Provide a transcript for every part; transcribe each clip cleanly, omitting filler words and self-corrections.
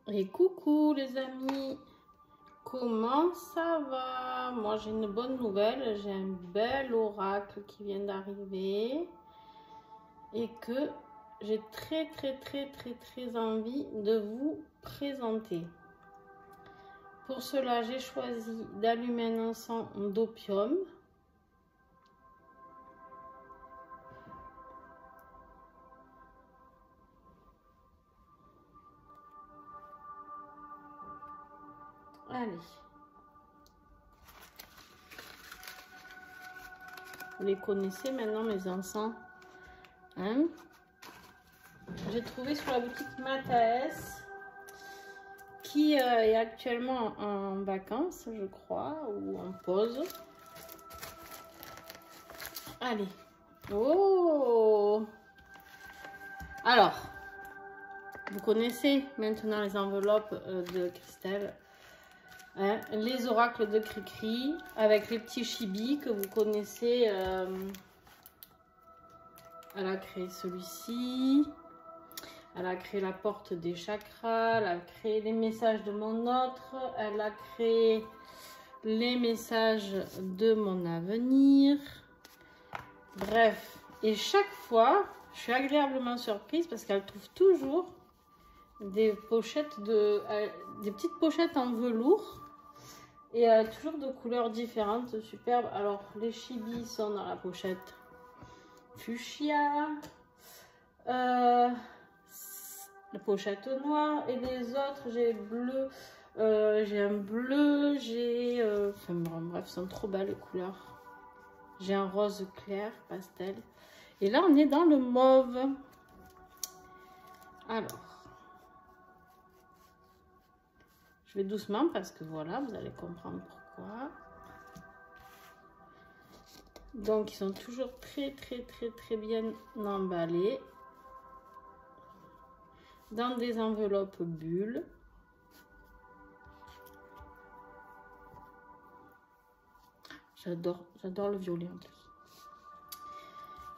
Et coucou les amis, comment ça va? Moi j'ai une bonne nouvelle, j'ai un bel oracle qui vient d'arriver et que j'ai très envie de vous présenter. Pour cela j'ai choisi d'allumer un encens d'opium. Allez. Vous les connaissez maintenant, mes encens. Hein? J'ai trouvé sur la boutique Mathaes, qui est actuellement en vacances, je crois, ou en pause. Allez. Oh! Alors, vous connaissez maintenant les enveloppes de Christelle. Hein, les oracles de Cricri avec les petits chibis que vous connaissez. Elle a créé celui-ci, elle a créé la porte des chakras, elle a créé les messages de mon autre, elle a créé les messages de mon avenir. Bref, et chaque fois je suis agréablement surprise parce qu'elle trouve toujours des pochettes des petites pochettes en velours. Et toujours de couleurs différentes, superbes. Alors, les chibis sont dans la pochette fuchsia. La pochette noire. Et les autres, j'ai bleu. J'ai un bleu. J'ai... enfin, bref, sont trop belles les couleurs. J'ai un rose clair, pastel. Et là, on est dans le mauve. Alors... je vais doucement parce que voilà, vous allez comprendre pourquoi. Donc, ils sont toujours très bien emballés dans des enveloppes bulles. J'adore le violet en plus.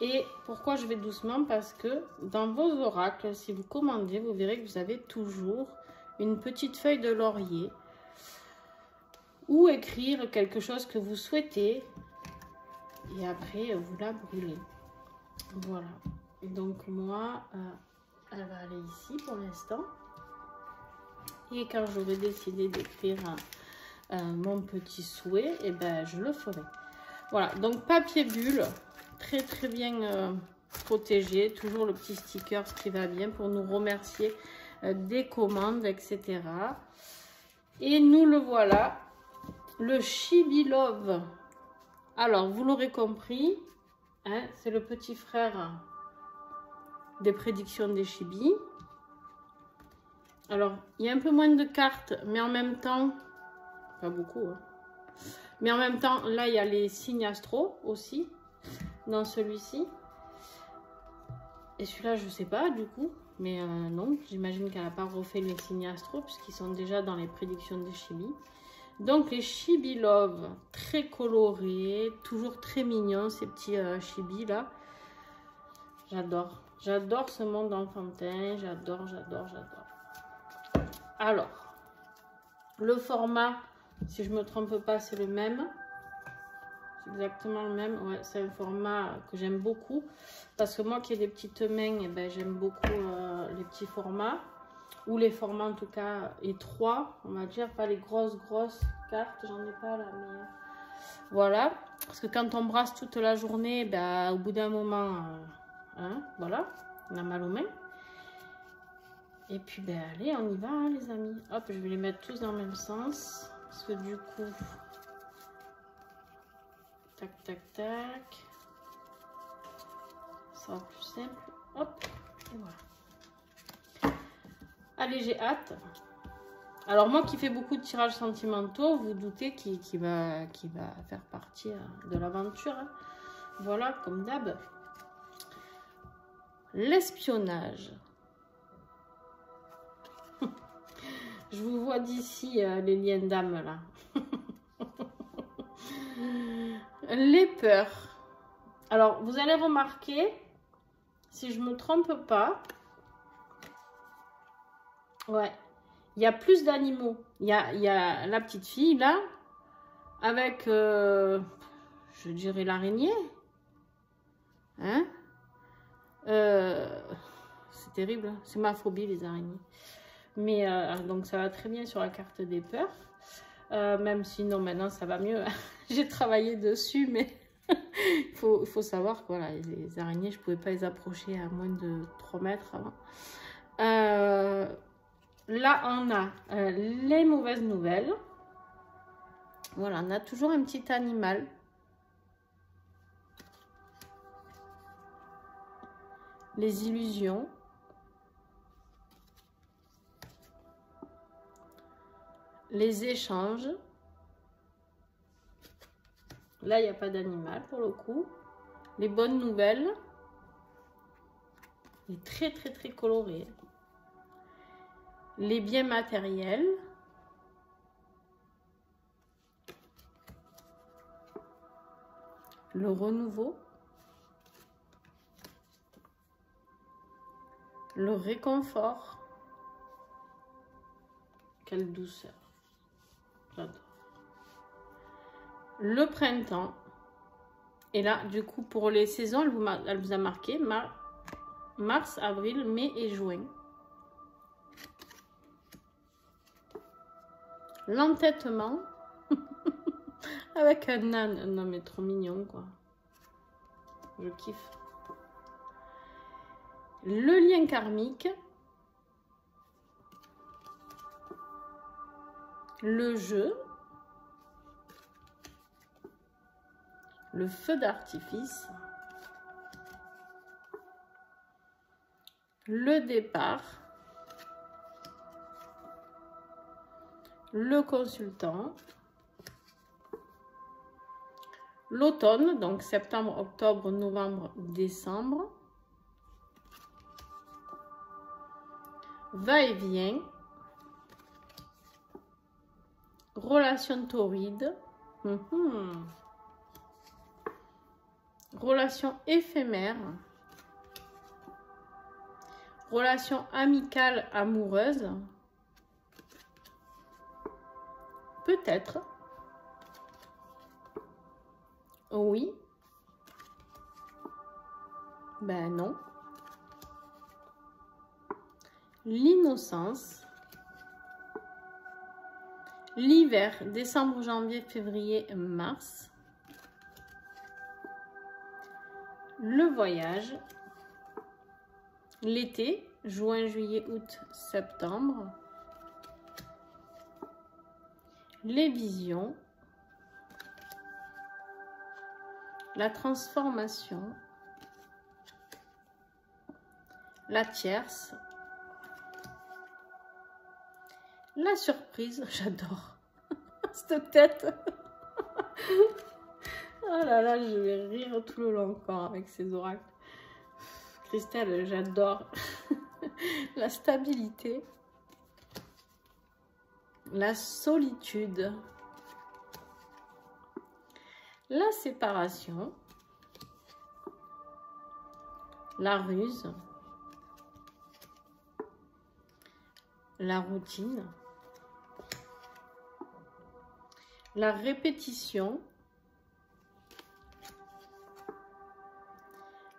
Et pourquoi je vais doucement? Parce que dans vos oracles, si vous commandez, vous verrez que vous avez toujours une petite feuille de laurier ou écrire quelque chose que vous souhaitez et après vous la brûlez. Voilà. Et donc moi, elle va aller ici pour l'instant. Et quand j'aurai décidé d'écrire mon petit souhait, et ben je le ferai. Voilà. Donc papier bulle, très bien protégé. Toujours le petit sticker qui va bien pour nous remercier des commandes, etc. Et nous le voilà, le Chibi Love. Alors, vous l'aurez compris, hein, c'est le petit frère des prédictions des chibis. Alors, il y a un peu moins de cartes, mais en même temps, pas beaucoup, hein, mais en même temps, là, il y a les signes astro aussi, dans celui-ci. Et celui-là, je sais pas, du coup. Mais non, j'imagine qu'elle n'a pas refait les signes astro puisqu'ils sont déjà dans les prédictions des chibis. Donc les Chibi Love, très colorés, toujours très mignons ces petits chibis là. J'adore ce monde enfantin, j'adore. Alors, le format, si je me trompe pas, c'est le même. C'est exactement le même, ouais, c'est un format que j'aime beaucoup parce que moi qui ai des petites mains, eh ben, j'aime beaucoup les petits formats ou les formats en tout cas étroits, on va dire, pas les grosses cartes, j'en ai pas là, mais voilà, parce que quand on brasse toute la journée, ben, au bout d'un moment, hein, voilà, on a mal aux mains. Et puis ben allez, on y va hein, les amis. Hop, je vais les mettre tous dans le même sens parce que du coup tac, ça sera plus simple. Hop, et voilà. Allez, j'ai hâte. Alors moi qui fais beaucoup de tirages sentimentaux, vous doutez qui va faire partie de l'aventure. Hein. Voilà, comme d'hab. L'espionnage. Je vous vois d'ici les liens d'âme là. Les peurs. Alors, vous allez remarquer, si je me trompe pas, ouais, il y a plus d'animaux. Il y a la petite fille là, avec, je dirais l'araignée. Hein? C'est terrible, c'est ma phobie les araignées. Mais donc ça va très bien sur la carte des peurs. Même si non, maintenant ça va mieux. J'ai travaillé dessus, mais il faut savoir que voilà, les araignées, je ne pouvais pas les approcher à moins de 3 mètres avant. Là, on a les mauvaises nouvelles. Voilà, on a toujours un petit animal. Les illusions. Les échanges. Là, il n'y a pas d'animal pour le coup. Les bonnes nouvelles. Il est très, très, très coloré. Les biens matériels. Le renouveau. Le réconfort. Quelle douceur. J'adore. Le printemps. Et là, du coup, pour les saisons, elle vous a marqué mars, avril, mai et juin. L'entêtement. Avec un âne. Non, mais trop mignon, quoi. Je kiffe. Le lien karmique. Le jeu. Le feu d'artifice. Le départ. Le consultant. L'automne, donc septembre, octobre, novembre, décembre. Va-et-vient. Relation torride. Relation éphémère. Relation amicale amoureuse. Peut-être. Oui. Ben non. L'innocence. L'hiver, décembre, janvier, février, mars. Le voyage. L'été, juin, juillet, août, septembre. Les visions. La transformation. La tierce. La surprise. J'adore cette tête. Oh là là, je vais rire tout le long encore avec ces oracles. Christelle, j'adore. La stabilité. La solitude. La séparation. La ruse. La routine. La répétition.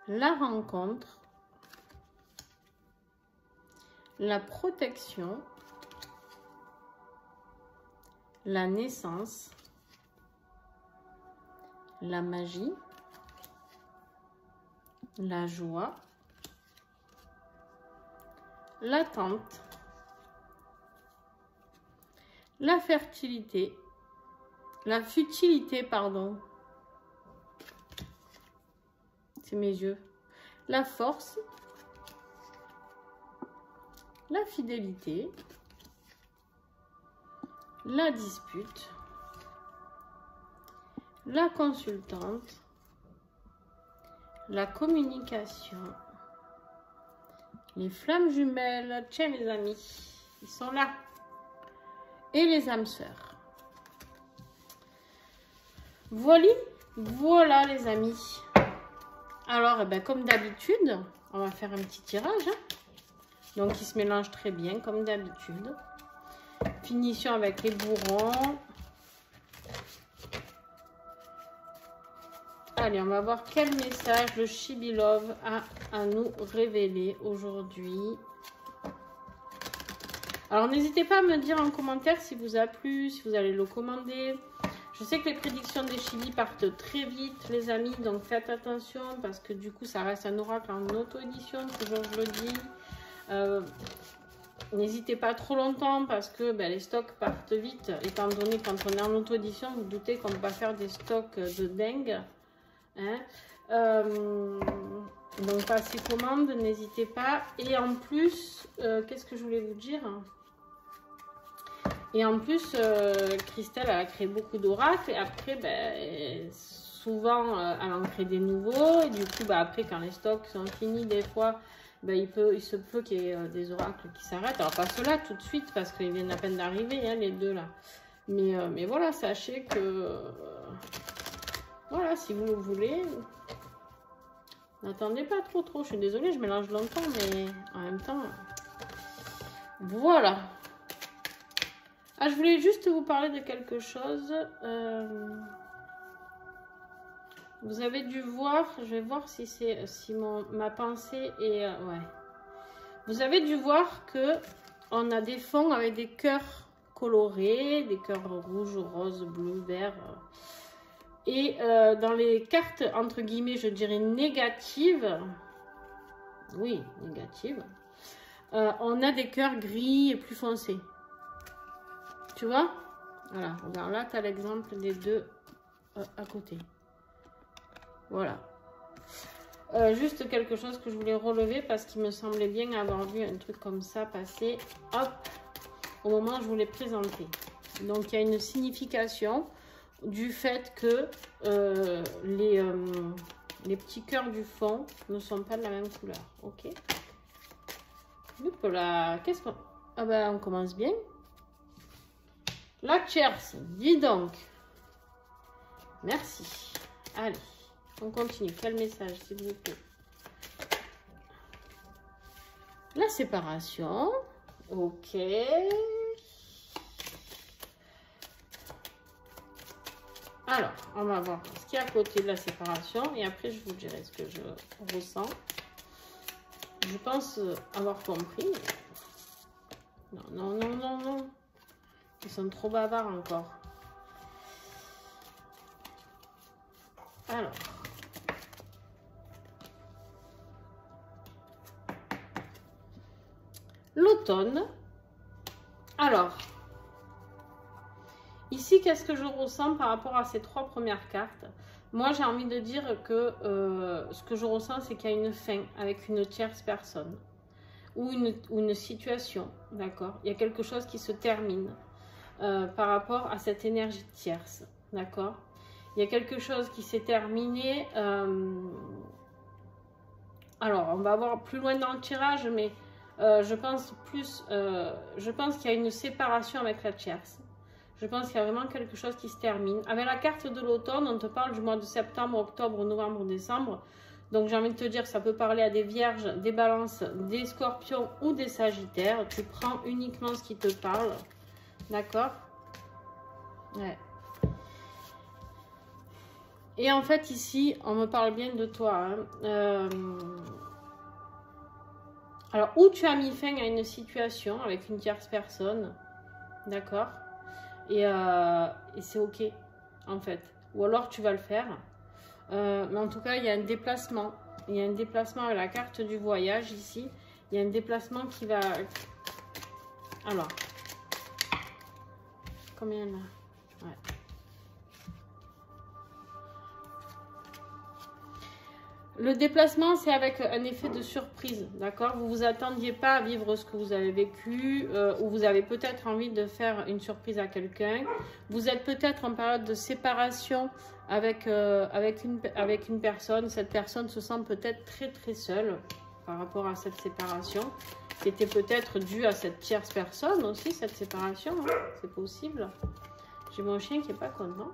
La rencontre. La protection. La naissance. La magie. La joie. L'attente. La fertilité. La futilité, pardon. C'est mes yeux. La force. La fidélité. La dispute. La consultante. La communication. Les flammes jumelles. Tiens les amis, ils sont là. Et les âmes sœurs. Voilà les amis. Alors, eh ben, comme d'habitude, on va faire un petit tirage. Hein. Donc, il se mélange très bien, comme d'habitude. Finition avec les bourrons. Allez, on va voir quel message le Chibi Love a à nous révéler aujourd'hui. Alors, n'hésitez pas à me dire en commentaire si vous a plu, si vous allez le commander. Je sais que les prédictions des Chibi partent très vite, les amis, donc faites attention parce que du coup, ça reste un oracle en auto-édition, toujours je le dis. N'hésitez pas trop longtemps parce que les stocks partent vite, étant donné quand on est en auto-édition, vous, vous doutez qu'on ne peut pas faire des stocks de dingue. Hein. Donc, passez commande, n'hésitez pas. Et en plus, qu'est-ce que je voulais vous dire ? Et en plus, Christelle a créé beaucoup d'oracles. Et après, souvent, elle en crée des nouveaux. Et du coup, après, quand les stocks sont finis, des fois, il se peut qu'il y ait des oracles qui s'arrêtent. Alors, pas ceux-là tout de suite, parce qu'ils viennent à peine d'arriver, hein, les deux là. Mais voilà, sachez que... voilà, si vous le voulez... N'attendez pas trop. Je suis désolée, je mélange longtemps, mais en même temps... Voilà. Ah, je voulais juste vous parler de quelque chose. Vous avez dû voir, je vais voir si ma pensée est... ouais. Vous avez dû voir que on a des fonds avec des cœurs colorés, des cœurs rouges, roses, bleus, verts. Et dans les cartes, entre guillemets, je dirais négatives, oui, négatives, on a des cœurs gris et plus foncés. Tu vois? Voilà, regarde là, tu as l'exemple des deux à côté. Voilà. Juste quelque chose que je voulais relever parce qu'il me semblait bien avoir vu un truc comme ça passer, hop, au moment où je vous l'ai présenté. Donc, il y a une signification du fait que les petits cœurs du fond ne sont pas de la même couleur. Ok. Hop là, qu'est-ce qu'on... Ah ben, on commence bien. La tierce, dis donc. Merci. Allez, on continue. Quel message, s'il vous plaît? La séparation. Ok. Alors, on va voir ce qu'il y a à côté de la séparation. Et après, je vous dirai ce que je ressens. Je pense avoir compris. Non. Ils sont trop bavards encore. Alors. L'automne. Alors. Ici, qu'est-ce que je ressens par rapport à ces trois premières cartes? Moi, j'ai envie de dire que ce que je ressens, c'est qu'il y a une fin avec une tierce personne ou une situation, d'accord? Il y a quelque chose qui se termine par rapport à cette énergie tierce, d'accord? Il y a quelque chose qui s'est terminé. Alors, on va voir plus loin dans le tirage, mais je pense qu'il y a une séparation avec la tierce. Je pense qu'il y a vraiment quelque chose qui se termine. Avec la carte de l'automne, on te parle du mois de septembre, octobre, novembre, décembre. Donc, j'ai envie de te dire que ça peut parler à des vierges, des balances, des scorpions ou des sagittaires. Tu prends uniquement ce qui te parle. D'accord? Ouais. Et en fait, ici, on me parle bien de toi. Hein. Alors, où tu as mis fin à une situation avec une tierce personne. D'accord? Et c'est ok, en fait. Ou alors, tu vas le faire. Mais en tout cas, il y a un déplacement. Il y a un déplacement avec la carte du voyage, ici. Il y a un déplacement qui va... Alors. Combien là? Ouais. Le déplacement, c'est avec un effet de surprise, d'accord? Vous ne vous attendiez pas à vivre ce que vous avez vécu, ou vous avez peut-être envie de faire une surprise à quelqu'un. Vous êtes peut-être en période de séparation avec une personne. Cette personne se sent peut-être très seule par rapport à cette séparation, qui était peut-être due à cette tierce personne aussi, cette séparation, hein, c'est possible. J'ai mon chien qui n'est pas content.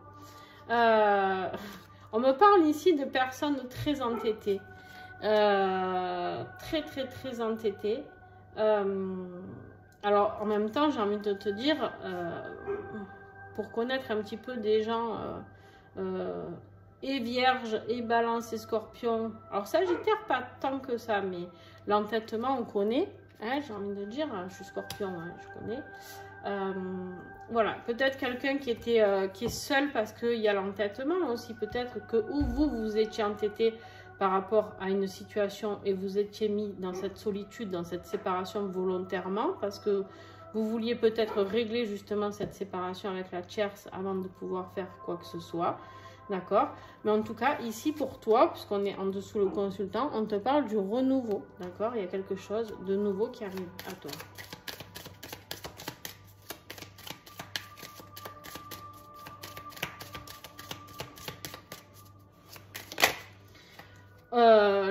On me parle ici de personnes très entêtées, très entêtées. alors, en même temps, j'ai envie de te dire, pour connaître un petit peu des gens et Vierge, et Balance, et Scorpion. Alors, Sagittaire, pas tant que ça, mais l'entêtement, on connaît. Hein, j'ai envie de dire, je suis Scorpion, hein, je connais. Voilà, peut-être quelqu'un qui est seul parce qu'il y a l'entêtement aussi. Peut-être que ou vous étiez entêté par rapport à une situation et vous étiez mis dans cette solitude, dans cette séparation volontairement parce que vous vouliez peut-être régler justement cette séparation avec la tierce avant de pouvoir faire quoi que ce soit. D'accord? Mais en tout cas, ici pour toi, puisqu'on est en dessous le consultant, on te parle du renouveau. D'accord? Il y a quelque chose de nouveau qui arrive à toi.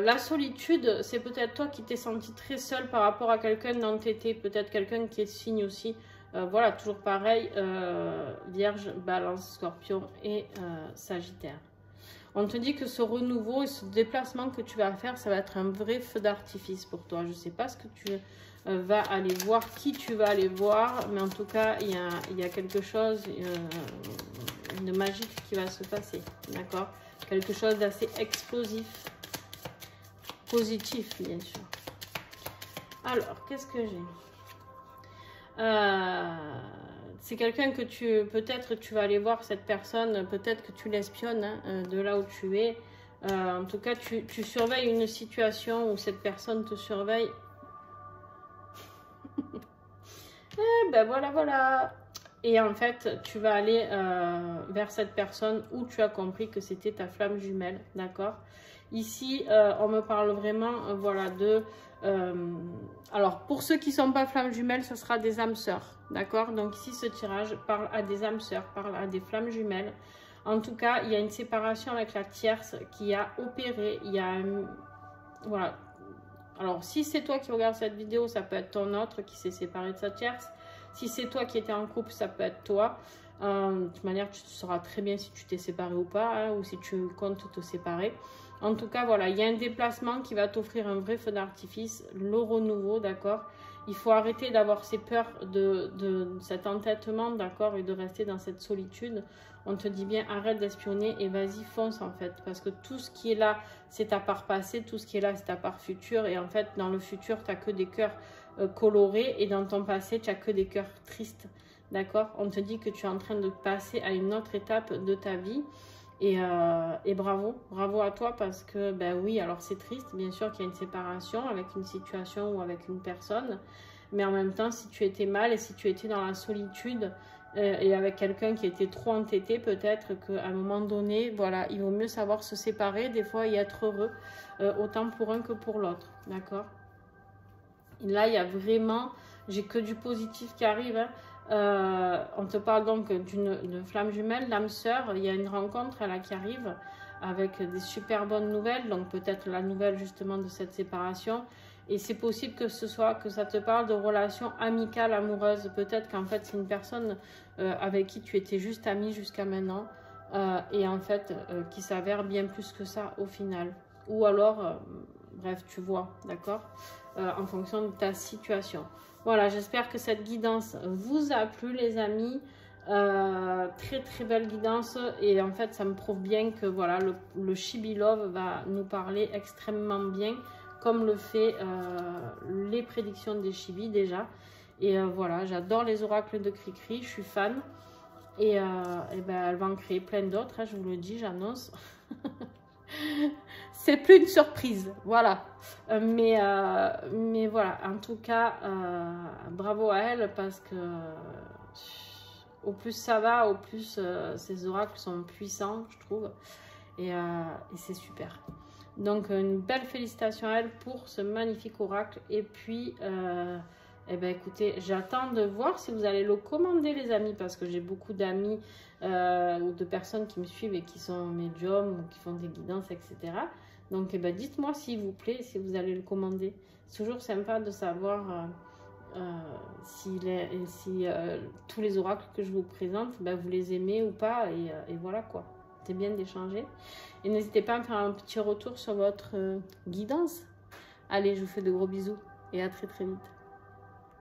La solitude, c'est peut-être toi qui t'es senti très seul par rapport à quelqu'un d'entêté, peut-être quelqu'un qui est signe aussi. Voilà, toujours pareil, Vierge, Balance, Scorpion et Sagittaire. On te dit que ce renouveau et ce déplacement que tu vas faire, ça va être un vrai feu d'artifice pour toi. Je ne sais pas ce que tu vas aller voir, qui tu vas aller voir, mais en tout cas, il y a quelque chose de magique qui va se passer, d'accord? Quelque chose d'assez explosif. Positif, bien sûr. Alors, qu'est-ce que j'ai? C'est quelqu'un que peut-être tu vas aller voir cette personne, peut-être que tu l'espionnes hein, de là où tu es. En tout cas, tu surveilles une situation où cette personne te surveille. Ben voilà. Et en fait, tu vas aller vers cette personne où tu as compris que c'était ta flamme jumelle, d'accord? Ici, on me parle vraiment, voilà, de... alors, pour ceux qui ne sont pas flammes jumelles, ce sera des âmes sœurs, d'accord? Donc ici, ce tirage parle à des âmes sœurs, parle à des flammes jumelles. En tout cas, il y a une séparation avec la tierce qui a opéré, il y a... voilà. Alors, si c'est toi qui regardes cette vidéo, ça peut être ton autre qui s'est séparé de sa tierce. Si c'est toi qui étais en couple, ça peut être toi. De toute manière, tu sauras très bien si tu t'es séparé ou pas, hein, ou si tu comptes te séparer. En tout cas, voilà, il y a un déplacement qui va t'offrir un vrai feu d'artifice, le renouveau, d'accord? Il faut arrêter d'avoir ces peurs de cet entêtement, d'accord? Et de rester dans cette solitude. On te dit bien, arrête d'espionner et vas-y, fonce en fait. Parce que tout ce qui est là, c'est ta part passée, tout ce qui est là, c'est ta part future. Et en fait, dans le futur, tu n'as que des cœurs colorés et dans ton passé, tu n'as que des cœurs tristes, d'accord? On te dit que tu es en train de passer à une autre étape de ta vie. Et bravo à toi parce que, ben oui, alors c'est triste, bien sûr qu'il y a une séparation avec une situation ou avec une personne, mais en même temps, si tu étais mal et si tu étais dans la solitude et avec quelqu'un qui était trop entêté, peut-être qu'à un moment donné, voilà, il vaut mieux savoir se séparer, des fois, et être heureux, autant pour un que pour l'autre, d'accord? Là, il y a vraiment, j'ai que du positif qui arrive, hein. On te parle donc d'une flamme jumelle, l'âme sœur. Il y a une rencontre là qui arrive avec des super bonnes nouvelles, donc peut-être la nouvelle justement de cette séparation. Et c'est possible que ça te parle de relations amicales, amoureuses. Peut-être qu'en fait c'est une personne avec qui tu étais juste amie jusqu'à maintenant et en fait qui s'avère bien plus que ça au final. Ou alors, bref, tu vois, d'accord, en fonction de ta situation. Voilà, j'espère que cette guidance vous a plu les amis. Très belle guidance et en fait ça me prouve bien que voilà le Chibi Love va nous parler extrêmement bien comme le fait les prédictions des Chibi déjà. Et voilà, j'adore les oracles de Cricri, je suis fan. Et ben, elle va en créer plein d'autres, hein, je vous le dis, j'annonce. C'est plus une surprise, voilà. Mais voilà, en tout cas, bravo à elle parce que au plus ça va, au plus ces oracles sont puissants, je trouve. Et c'est super. Donc, une belle félicitation à elle pour ce magnifique oracle. Et puis, eh ben, écoutez, j'attends de voir si vous allez le commander, les amis, parce que j'ai beaucoup d'amis ou de personnes qui me suivent et qui sont médiums ou qui font des guidances, etc. Donc, eh ben, dites-moi s'il vous plaît, si vous allez le commander. C'est toujours sympa de savoir si tous les oracles que je vous présente, ben, vous les aimez ou pas. Et voilà quoi. C'est bien d'échanger. Et n'hésitez pas à me faire un petit retour sur votre guidance. Allez, je vous fais de gros bisous et à très vite.